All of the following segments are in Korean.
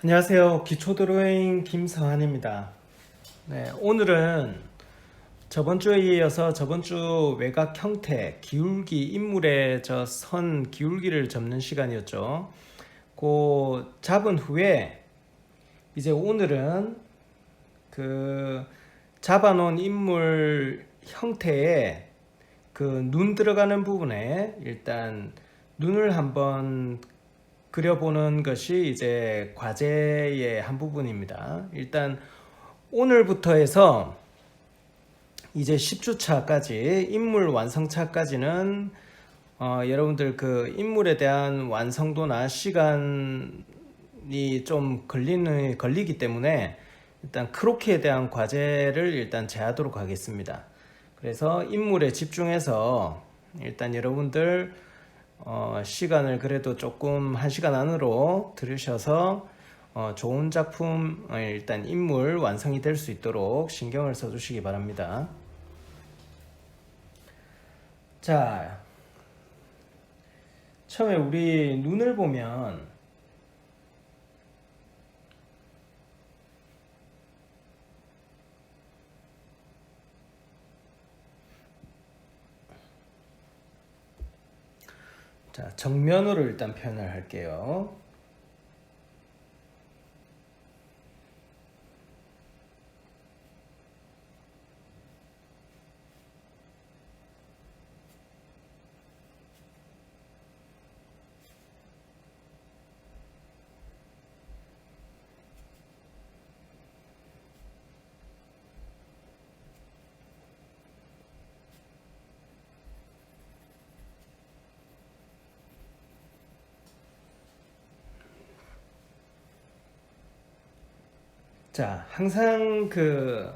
안녕하세요. 기초 드로잉 김성한입니다. 네, 오늘은 저번 주에 이어서 저번 주 외곽 형태, 기울기, 인물의 저 선 기울기를 접는 시간이었죠. 그 잡은 후에 이제 오늘은 그 잡아놓은 인물 형태에 그 눈 들어가는 부분에 일단 눈을 한번 그려보는 것이 이제 과제의 한 부분입니다. 일단 오늘부터 해서 이제 10주차까지 인물 완성차까지는 여러분들 그 인물에 대한 완성도나 시간이 좀 걸리기 때문에 일단 크로키에 대한 과제를 일단 제하도록 하겠습니다. 그래서 인물에 집중해서 일단 여러분들 시간을 그래도 조금 1시간 안으로 들으셔서 좋은 작품 일단 인물 완성이 될 수 있도록 신경을 써주시기 바랍니다. 자, 처음에 우리 눈을 보면 자, 정면으로 일단 표현을 할게요. 자, 항상 그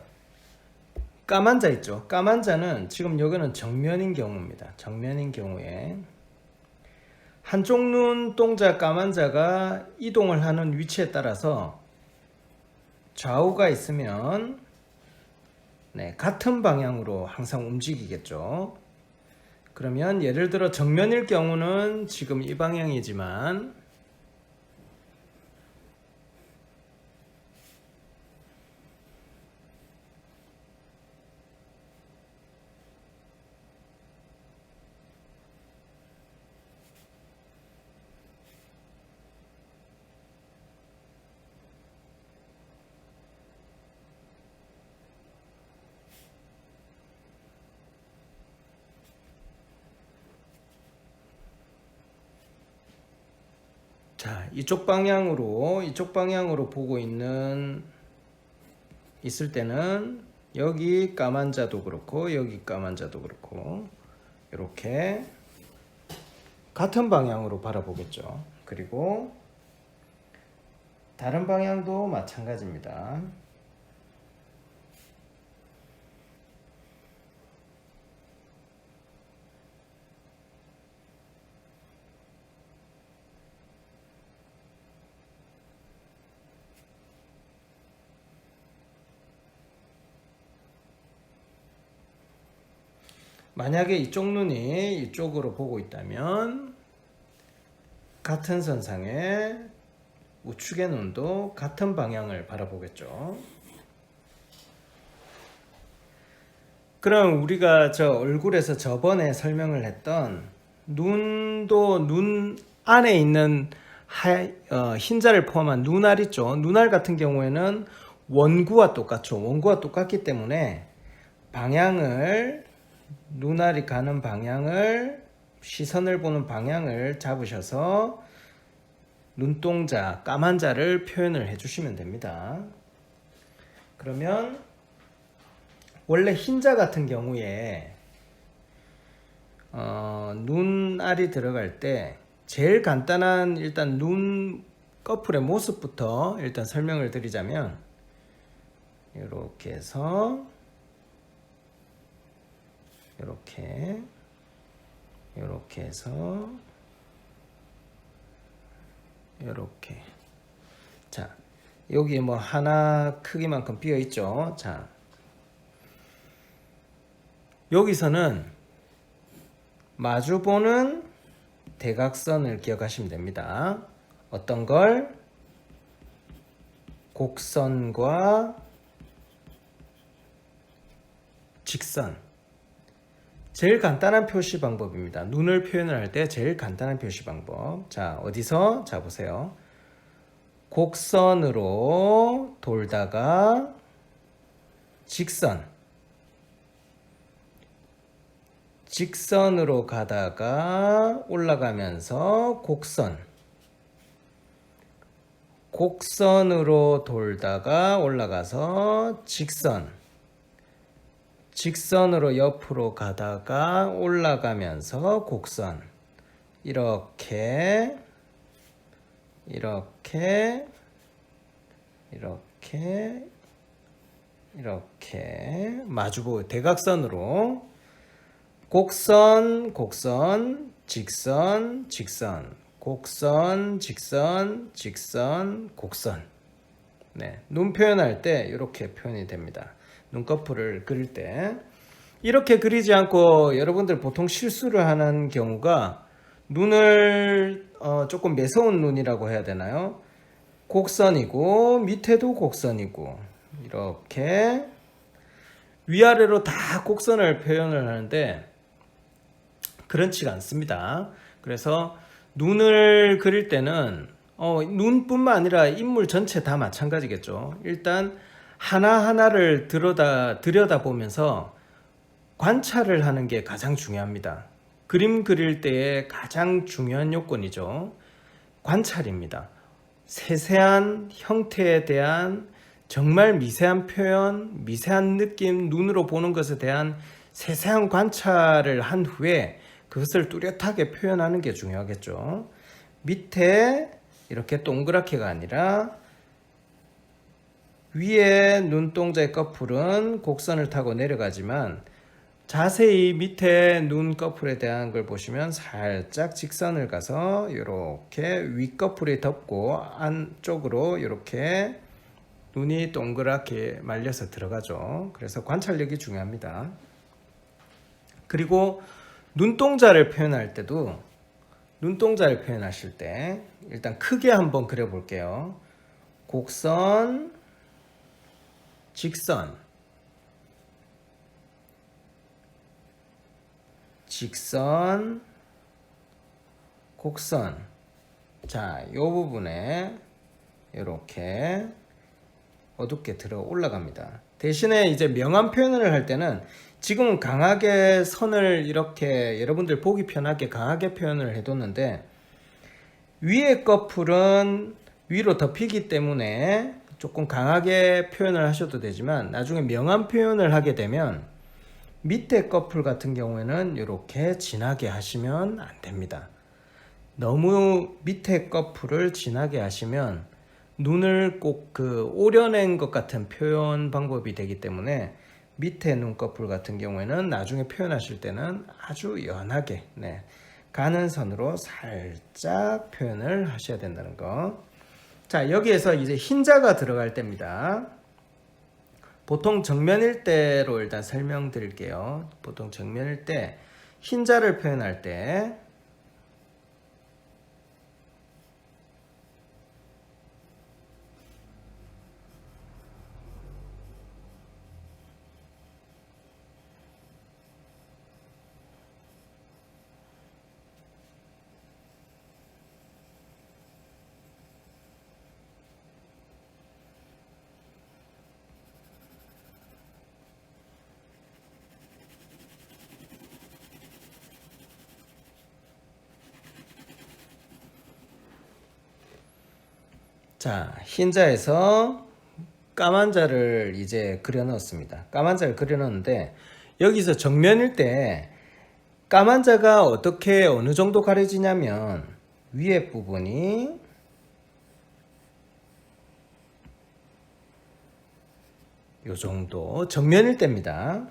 까만 자 있죠. 까만 자는 지금 여기는 정면인 경우입니다. 정면인 경우에 한쪽 눈동자 까만 자가 이동을 하는 위치에 따라서 좌우가 있으면 같은 방향으로 항상 움직이겠죠. 그러면 예를 들어 정면일 경우는 지금 이 방향이지만 자, 이쪽 방향으로 보고 있을 때는 여기 까만 자도 그렇고 여기 까만 자도 그렇고 이렇게 같은 방향으로 바라보겠죠. 그리고 다른 방향도 마찬가지입니다. 만약에 이쪽 눈이 이쪽으로 보고 있다면 같은 선상에 우측의 눈도 같은 방향을 바라보겠죠. 그럼 우리가 저 얼굴에서 저번에 설명을 했던 눈도 눈 안에 있는 흰자를 포함한 눈알 있죠. 눈알 같은 경우에는 원구와 똑같죠. 원구와 똑같기 때문에 눈알이 가는 방향을, 시선을 보는 방향을 잡으셔서 눈동자, 까만 자를 표현을 해주시면 됩니다. 그러면 원래 흰자 같은 경우에 눈알이 들어갈 때 제일 간단한 일단 눈 꺼풀의 모습부터 일단 설명을 드리자면 이렇게 해서 이렇게 해서 이렇게. 자, 여기 뭐 하나 크기만큼 비어 있죠. 자, 여기서는 마주보는 대각선을 기억하시면 됩니다. 어떤 걸? 곡선과 직선. 제일 간단한 표시 방법입니다. 눈을 표현을 할 때 제일 간단한 표시 방법. 자, 어디서? 자, 보세요. 곡선으로 돌다가 직선. 직선으로 가다가 올라가면서 곡선. 곡선으로 돌다가 올라가서 직선. 직선으로 옆으로 가다가 올라가면서 곡선. 이렇게 마주보고 대각선으로 곡선, 곡선, 직선, 직선, 곡선, 직선, 직선, 곡선. 네, 눈 표현할 때 이렇게 표현이 됩니다. 눈꺼풀을 그릴 때 이렇게 그리지 않고 여러분들 보통 실수를 하는 경우가 눈을 조금 매서운 눈이라고 해야 되나요? 곡선이고 밑에도 곡선이고 이렇게 위아래로 다 곡선을 표현을 하는데 그렇지가 않습니다. 그래서 눈을 그릴 때는 눈뿐만 아니라 인물 전체 다 마찬가지겠죠. 일단 하나하나를 들여다보면서 관찰을 하는 게 가장 중요합니다. 그림 그릴 때의 가장 중요한 요건이죠. 관찰입니다. 세세한 형태에 대한 정말 미세한 표현, 미세한 느낌, 눈으로 보는 것에 대한 세세한 관찰을 한 후에 그것을 뚜렷하게 표현하는 게 중요하겠죠. 밑에 이렇게 동그랗게가 아니라 위에 눈동자의 꺼풀은 곡선을 타고 내려가지만 자세히 밑에 눈꺼풀에 대한 걸 보시면 살짝 직선을 가서 이렇게 윗꺼풀이 덮고 안쪽으로 이렇게 눈이 동그랗게 말려서 들어가죠. 그래서 관찰력이 중요합니다. 그리고 눈동자를 표현할 때도 눈동자를 표현하실 때 일단 크게 한번 그려볼게요. 곡선, 직선, 직선, 곡선. 자, 이 부분에 이렇게 어둡게 들어 올라갑니다. 대신에 이제 명암 표현을 할 때는 지금은 강하게 선을 이렇게 여러분들 보기 편하게 강하게 표현을 해뒀는데 위에 꺼풀은 위로 덮이기 때문에 조금 강하게 표현을 하셔도 되지만 나중에 명암 표현을 하게 되면 밑에 꺼풀 같은 경우에는 이렇게 진하게 하시면 안 됩니다. 너무 밑에 꺼풀을 진하게 하시면 눈을 꼭 오려낸 것 같은 표현 방법이 되기 때문에 밑에 눈꺼풀 같은 경우에는 나중에 표현하실 때는 아주 연하게 가는 선으로 살짝 표현을 하셔야 된다는 거. 자, 여기에서 이제 흰자가 들어갈 때입니다. 보통 정면일 때로 일단 설명드릴게요. 보통 정면일 때 흰자를 표현할 때 자, 흰자에서 까만 자를 이제 그려 넣었습니다. 까만 자를 그려 넣었는데 여기서 정면일 때 까만 자가 어떻게 어느 정도 가려지냐면 위에 부분이 요 정도 정면일 때입니다.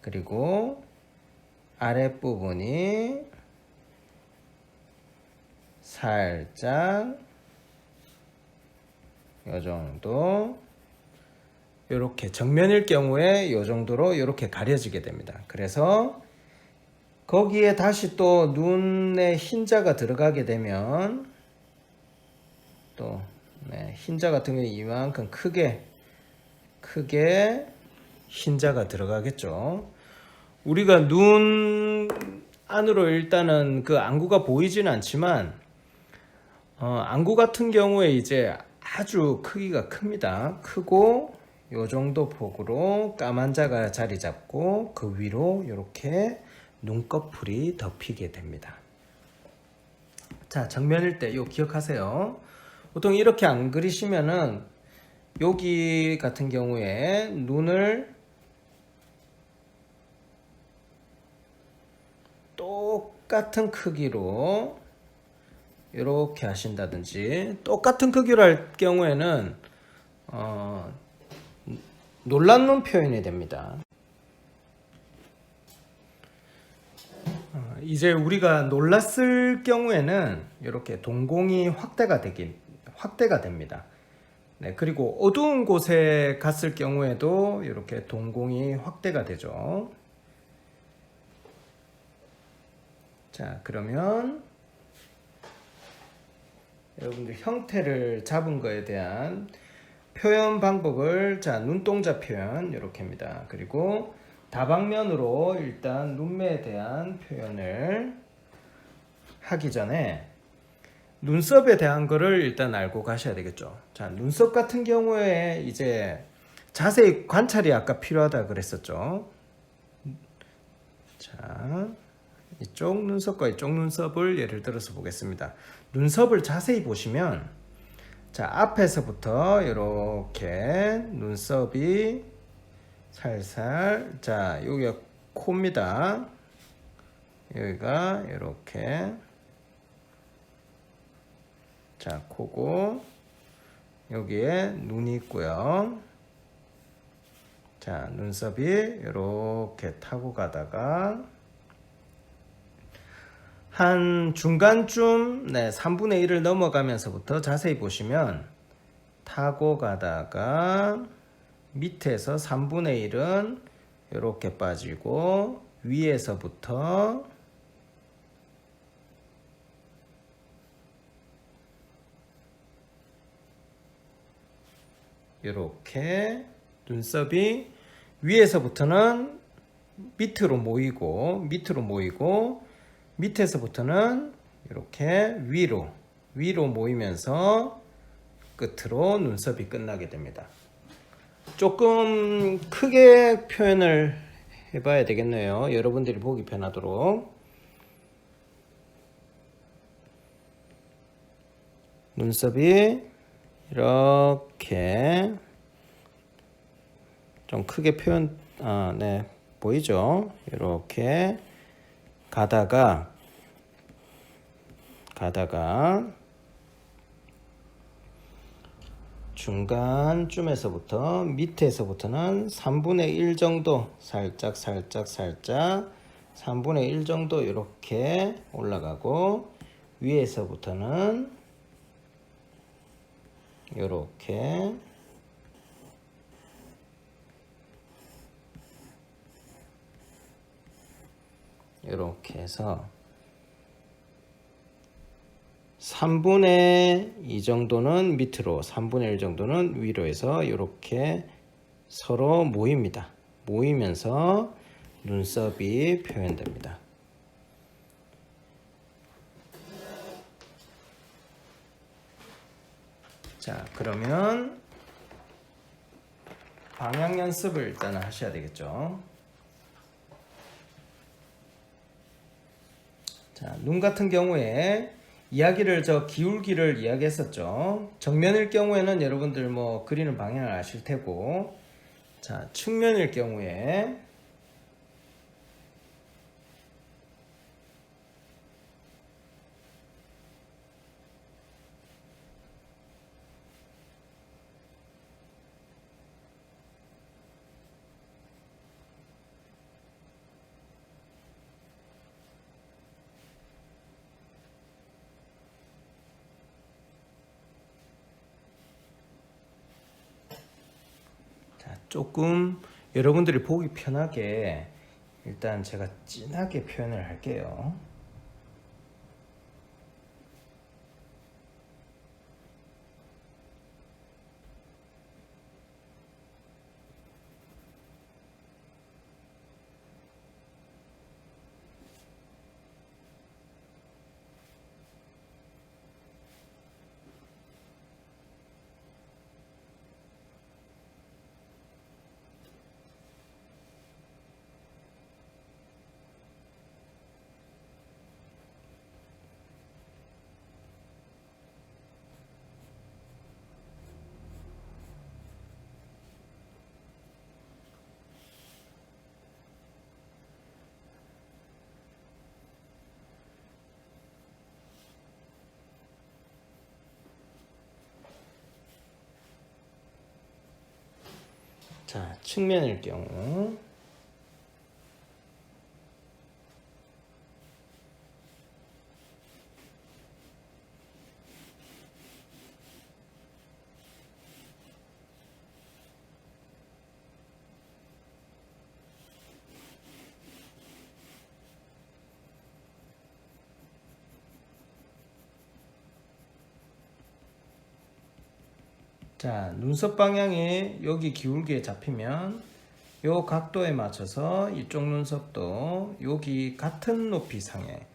그리고 아랫부분이 살짝 요 정도 이렇게 정면일 경우에 요 정도로 이렇게 가려지게 됩니다. 그래서 거기에 다시 또 눈에 흰자가 들어가게 되면 또 네, 흰자 같은 경우에 이만큼 크게 흰자가 들어가겠죠. 우리가 눈 안으로 일단은 그 안구가 보이지는 않지만 안구 같은 경우에 이제 아주 크기가 큽니다. 크고 요 정도 폭으로 까만 자가 자리 잡고 그 위로 이렇게 눈꺼풀이 덮이게 됩니다. 자, 정면일 때 요 기억하세요. 보통 이렇게 안 그리시면은 여기 같은 경우에 눈을 똑같은 크기로 이렇게 하신다든지, 똑같은 크기로 할 경우에는 놀란 표현이 됩니다. 이제 우리가 놀랐을 경우에는 이렇게 동공이 확대가 됩니다. 네, 그리고 어두운 곳에 갔을 경우에도 이렇게 동공이 확대가 되죠. 자, 그러면 여러분들 형태를 잡은 거에 대한 표현 방법을, 자, 눈동자 표현 이렇게입니다. 그리고 다방면으로 일단 눈매에 대한 표현을 하기 전에 눈썹에 대한 거를 일단 알고 가셔야 되겠죠. 자, 눈썹 같은 경우에 이제 자세히 관찰이 아까 필요하다 그랬었죠. 자, 이쪽 눈썹과 이쪽 눈썹을 예를 들어서 보겠습니다. 눈썹을 자세히 보시면, 자, 앞에서부터 이렇게 눈썹이 살살, 자, 여기가 코입니다. 여기가 이렇게, 자, 코고 여기에 눈이 있고요. 자, 눈썹이 이렇게 타고 가다가 한 중간쯤, 네, 3분의 1을 넘어가면서부터 자세히 보시면 타고 가다가 밑에서 3분의 1은 이렇게 빠지고 위에서부터 이렇게 눈썹이 위에서부터는 밑으로 모이고 밑에서부터는 이렇게 위로 모이면서 끝으로 눈썹이 끝나게 됩니다. 조금 크게 표현을 해봐야 되겠네요. 여러분들이 보기 편하도록. 눈썹이 이렇게 좀 크게 표현, 네, 보이죠? 이렇게 가다가 중간쯤에서부터 밑에서부터는 3분의 1 정도 살짝 3분의 1 정도 이렇게 올라가고 위에서부터는 이렇게 해서 3분의 2 정도는 밑으로, 3분의 1 정도는 위로 해서 이렇게 서로 모입니다. 모이면서 눈썹이 표현됩니다. 자, 그러면 방향 연습을 일단 하셔야 되겠죠. 자, 눈 같은 경우에 이야기를, 기울기를 이야기했었죠. 정면일 경우에는 여러분들 뭐 그리는 방향을 아실 테고, 자, 측면일 경우에 조금 여러분들이 보기 편하게 일단 제가 진하게 표현을 할게요. 자, 측면일 경우 자, 눈썹 방향이 여기 기울기에 잡히면 요 각도에 맞춰서 이쪽 눈썹도 여기 같은 높이 상에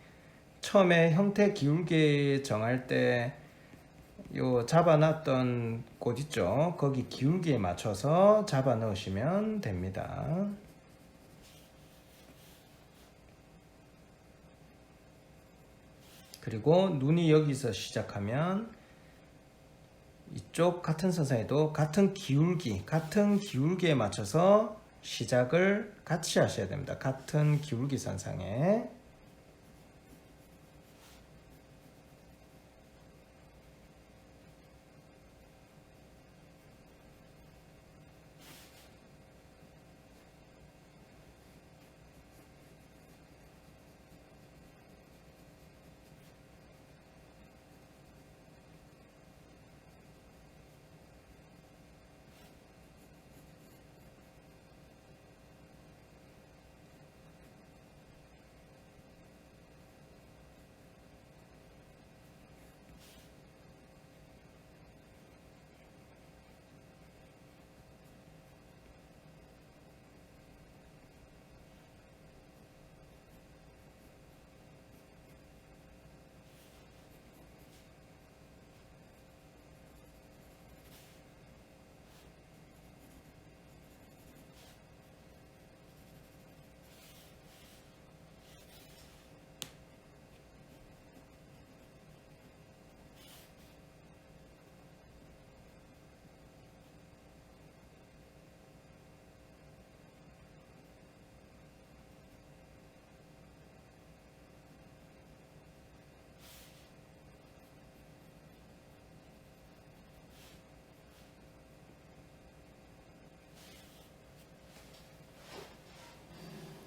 처음에 형태 기울기 정할 때 요 잡아놨던 곳 있죠? 거기 기울기에 맞춰서 잡아 넣으시면 됩니다. 그리고 눈이 여기서 시작하면 이쪽 같은 선상에도 같은 기울기에 맞춰서 시작을 같이 하셔야 됩니다. 같은 기울기 선상에.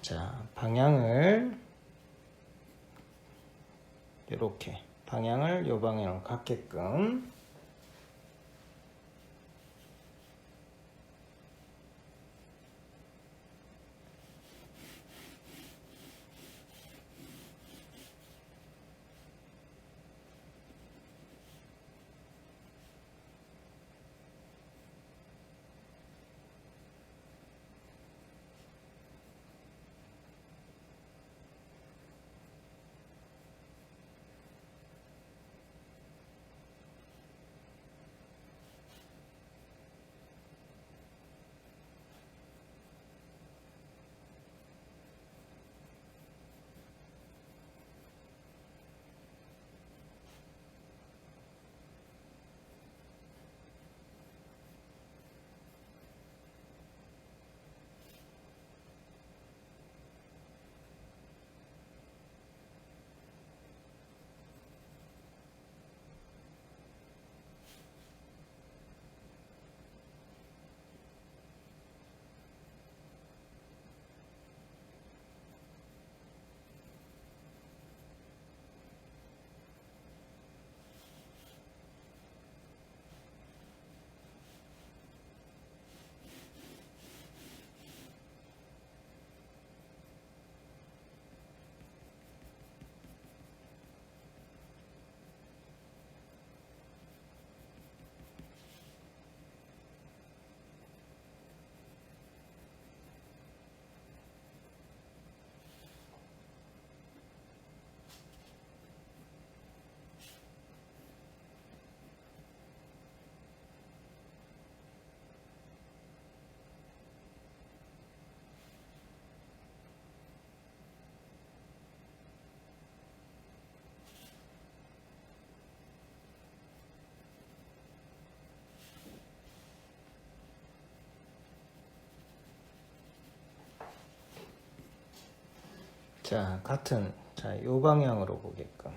자, 방향을 이렇게 방향을 요 방향으로 갖게끔 자, 요 방향으로 보게끔.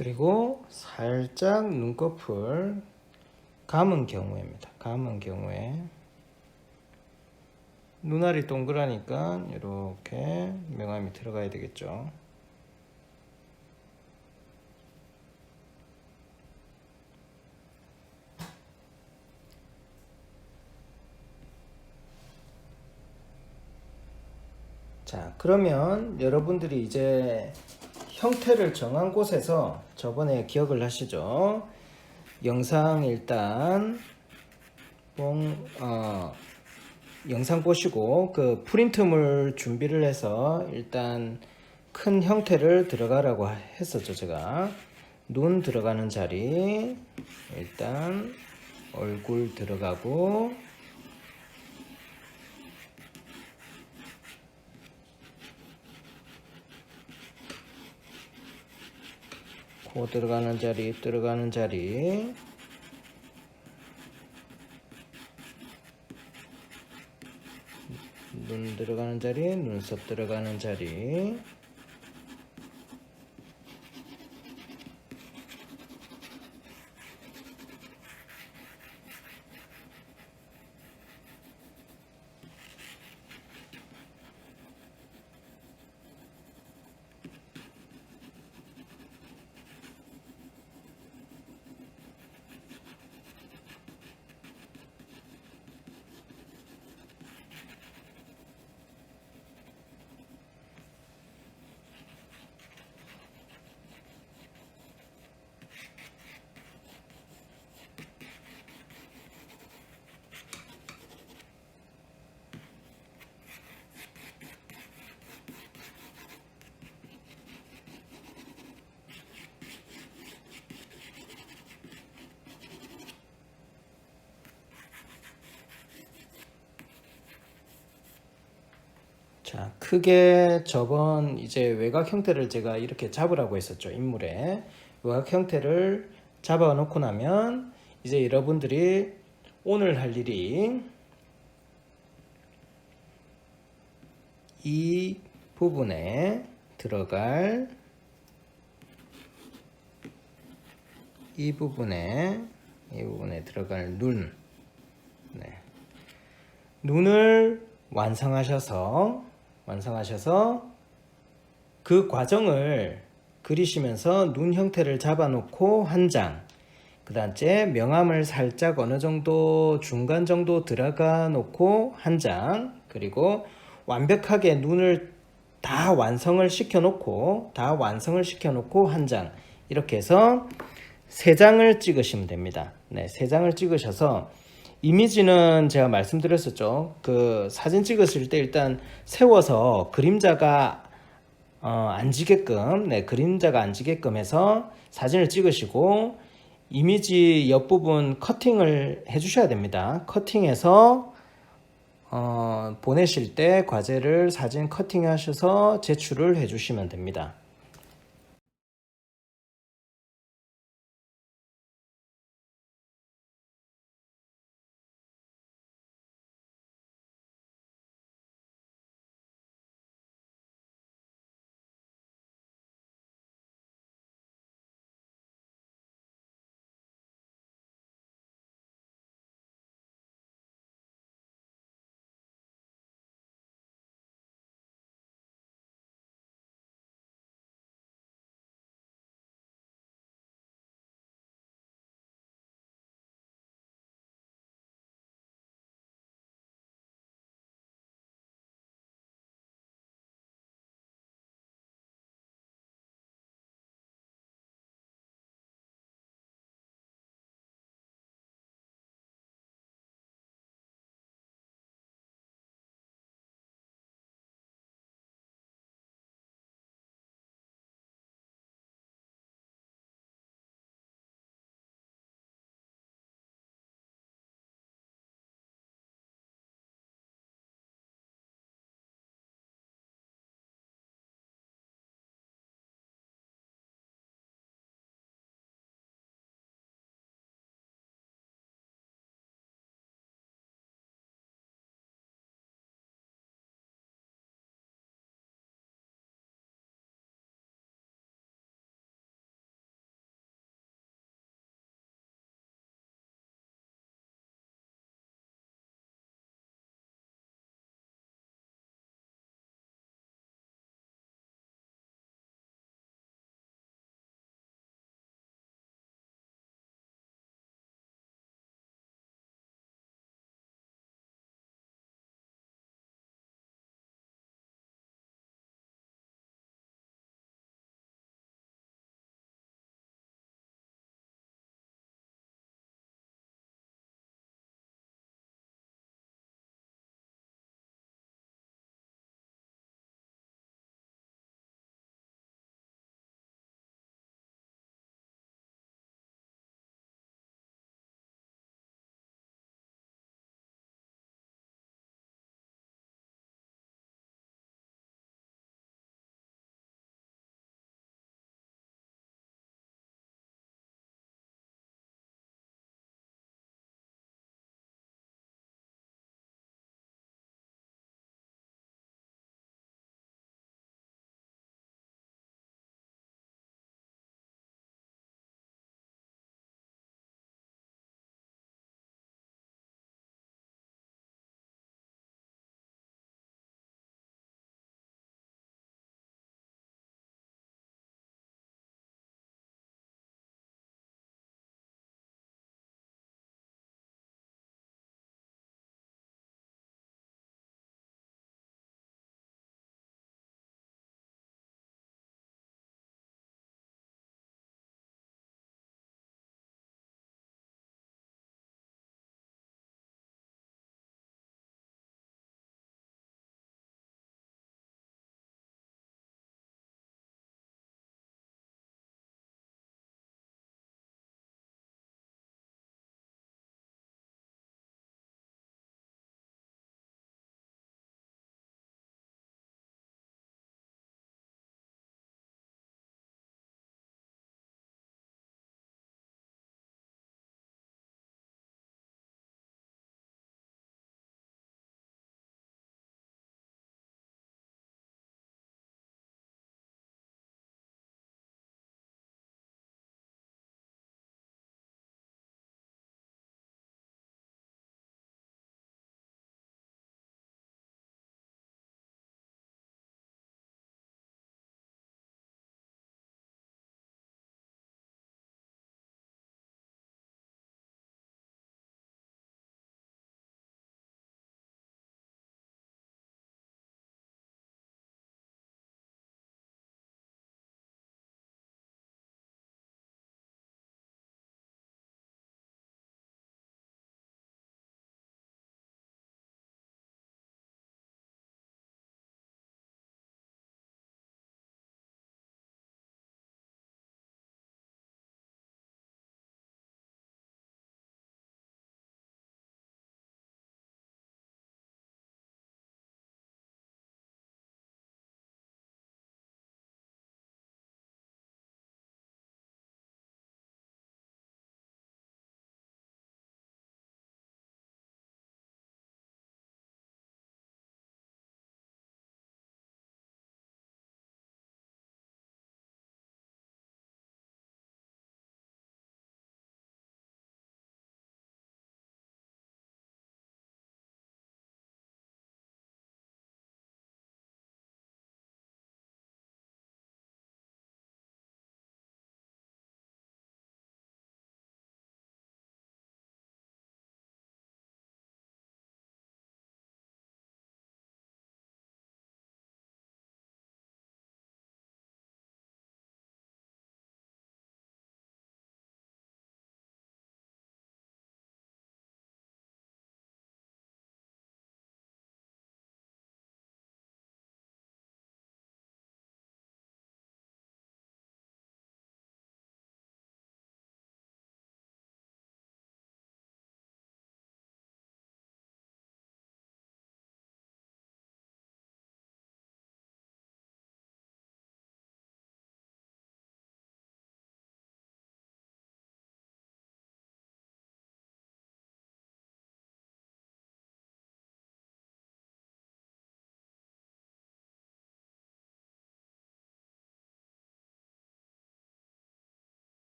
그리고 살짝 눈꺼풀 감은 경우입니다. 감은 경우에 눈알이 동그라니까 이렇게 명암이 들어가야 되겠죠. 자, 그러면 여러분들이 이제 형태를 정한 곳에서 저번에 기억을 하시죠? 영상 일단 영상 보시고 그 프린트물 준비를 해서 일단 큰 형태를 들어가라고 했었죠. 제가 눈 들어가는 자리 일단 얼굴 들어가고 코 들어가는 자리 들어가는 자리 눈 들어가는 자리 눈썹 들어가는 자리 자, 크게 저번 이제 외곽 형태를 제가 이렇게 잡으라고 했었죠. 인물의 외곽 형태를 잡아 놓고 나면 이제 여러분들이 오늘 할 일이 이 부분에 들어갈 이 부분에 들어갈 눈, 네. 눈을 완성하셔서 그 과정을 그리시면서 눈 형태를 잡아놓고 한 장, 그 다음에 명암을 살짝 어느 정도 중간 정도 들어가 놓고 한 장, 그리고 완벽하게 눈을 다 완성을 시켜 놓고 한 장, 이렇게 해서 3장을 찍으시면 됩니다. 네, 3장을 찍으셔서 이미지는 제가 말씀드렸었죠. 그 사진 찍으실 때 일단 세워서 그림자가 안 지게끔, 네, 그림자가 안 지게끔 해서 사진을 찍으시고 이미지 옆부분 커팅을 해 주셔야 됩니다. 커팅해서 보내실 때 과제를 사진 커팅 하셔서 제출을 해 주시면 됩니다.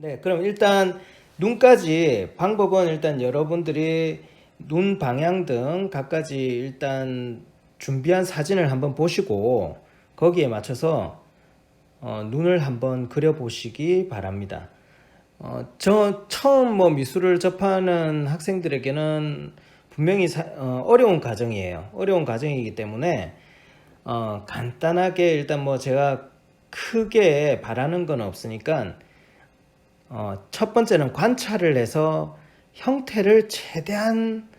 네, 그럼 일단 눈까지 방법은 일단 여러분들이 눈 방향 등 각가지 일단 준비한 사진을 한번 보시고 거기에 맞춰서 눈을 한번 그려 보시기 바랍니다. 저 처음 뭐 미술을 접하는 학생들에게는 분명히 어려운 과정이에요. 어려운 과정이기 때문에 간단하게 일단 뭐 제가 크게 바라는 건 없으니까 첫 번째는 관찰을 해서 형태를 최대한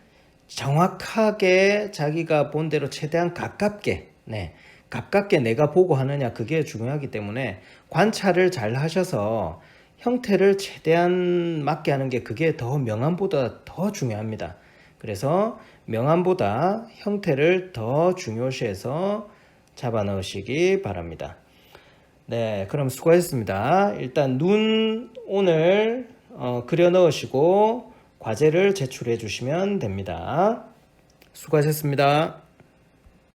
정확하게 자기가 본 대로 최대한 가깝게, 네, 가깝게 내가 보고 하느냐 그게 중요하기 때문에 관찰을 잘 하셔서 형태를 최대한 맞게 하는 게 그게 더 명암보다 더 중요합니다. 그래서 명암보다 형태를 더 중요시해서 잡아 넣으시기 바랍니다. 네, 그럼 수고하셨습니다. 일단 눈 오늘 그려 넣으시고 과제를 제출해 주시면 됩니다. 수고하셨습니다.